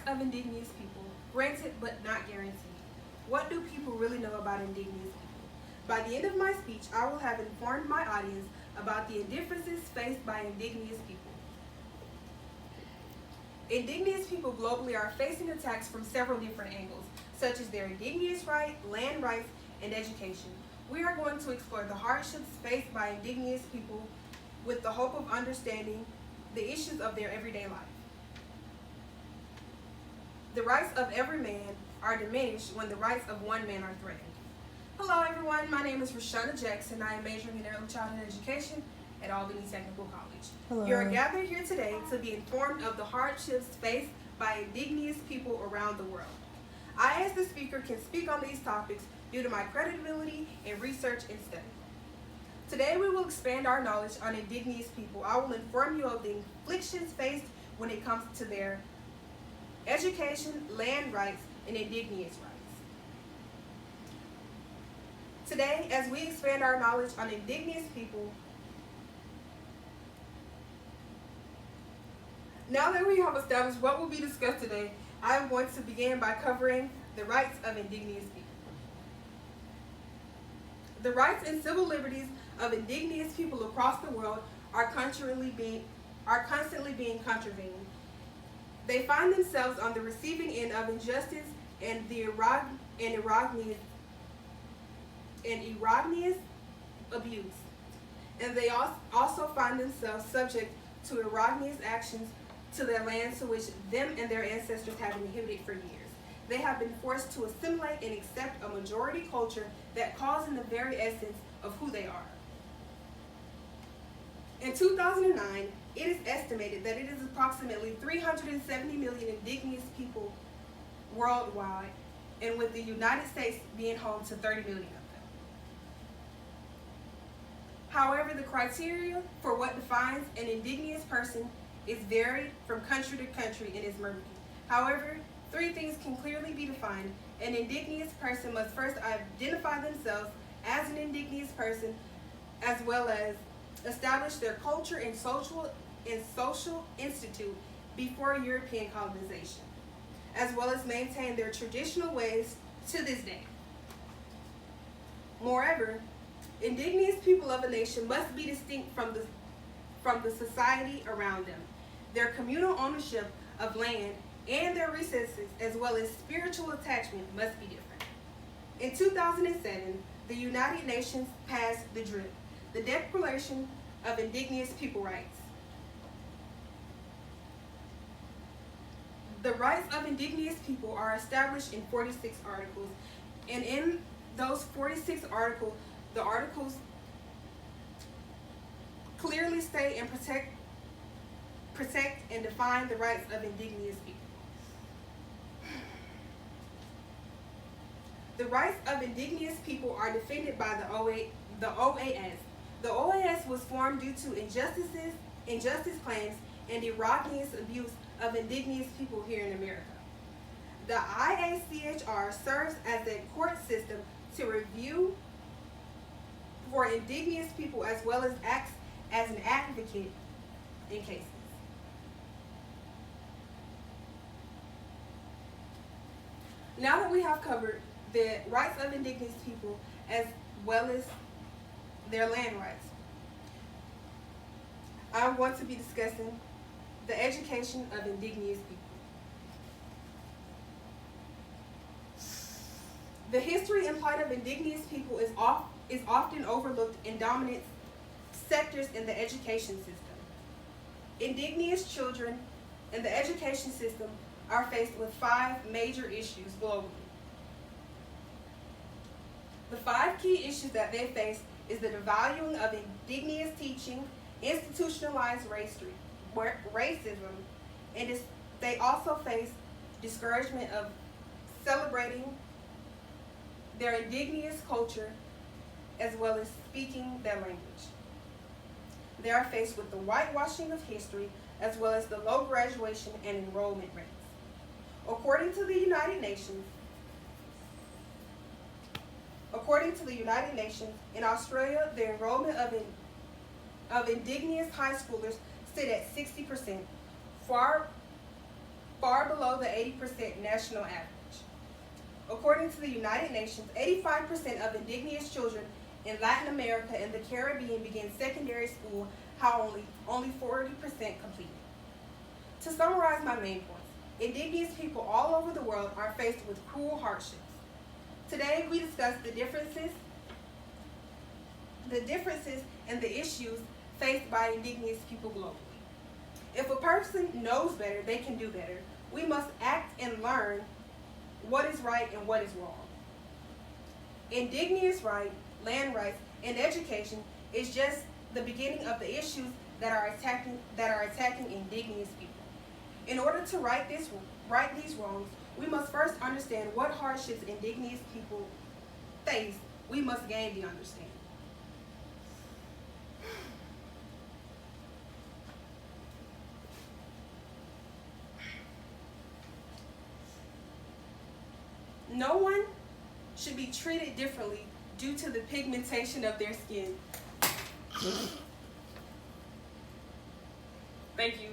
of indigenous people, granted but not guaranteed. What do people really know about indigenous people? By the end of my speech, I will have informed my audience about the indifferences faced by indigenous people. Indigenous people globally are facing attacks from several different angles, such as their indigenous right, land rights, and education. We are going to explore the hardships faced by indigenous people with the hope of understanding the issues of their everyday life. The rights of every man are diminished when the rights of one man are threatened. Hello everyone, my name is Rashana Jackson. I am majoring in early childhood education at Albany Technical College. Hello. You are gathered here today to be informed of the hardships faced by indigenous people around the world. I, as the speaker, can speak on these topics due to my credibility in research and study. Today we will expand our knowledge on indigenous people. I will inform you of the afflictions faced when it comes to their education, land rights, and indigenous rights. Today, as we expand our knowledge on indigenous people, now that we have established what will be discussed today, I am going to begin by covering the rights of indigenous people. The rights and civil liberties of indigenous people across the world are constantly being contravened. They find themselves on the receiving end of injustice and erroneous abuse, and they also find themselves subject to erroneous actions to their lands to which them and their ancestors have inhabited for years. They have been forced to assimilate and accept a majority culture that calls in the very essence of who they are. In 2009, it is estimated that it is approximately 370 million indigenous people worldwide, and with the United States being home to 30 million of them. However, the criteria for what defines an indigenous person is varied from country to country and is murky. However, three things can clearly be defined. An indigenous person must first identify themselves as an indigenous person, as well as establish their culture and social institute before European colonization, as well as maintain their traditional ways to this day. Moreover, indigenous people of a nation must be distinct from the society around them. Their communal ownership of land and their resources, as well as spiritual attachment, must be different. In 2007, the United Nations passed the DRIP, the Declaration of Indigenous People Rights. The rights of indigenous people are established in 46 articles, and in those 46 articles, the articles clearly state and protect and define the rights of indigenous people. The rights of indigenous people are defended by the OAS. The OAS was formed due to injustice claims, and erroneous abuse of indigenous people here in America. The IACHR serves as a court system to review for indigenous people, as well as acts as an advocate in cases. Now that we have covered the rights of indigenous people as well as their land rights, I'm going to be discussing the education of indigenous people. The history and plight of indigenous people is often overlooked in dominant sectors in the education system. Indigenous children in the education system are faced with 5 major issues globally. The 5 key issues that they face is the devaluing of indigenous teaching, institutionalized racism, and they also face discouragement of celebrating their indigenous culture, as well as speaking their language. They are faced with the whitewashing of history, as well as the low graduation and enrollment rates. According to the United Nations, in Australia, the enrollment of indigenous high schoolers stood at 60%, far far below the 80% national average. According to the United Nations, 85% of indigenous children in Latin America and the Caribbean begin secondary school, how only 40% complete it. To summarize my main points, indigenous people all over the world are faced with cruel hardships. Today we discuss the differences and the issues faced by indigenous people globally. If a person knows better, they can do better. We must act and learn what is right and what is wrong. Indigenous rights, land rights, and education is just the beginning of the issues that are attacking indigenous people. In order to right these wrongs, we must first understand what hardships indigenous people face. We must gain the understanding. No one should be treated differently due to the pigmentation of their skin. Thank you.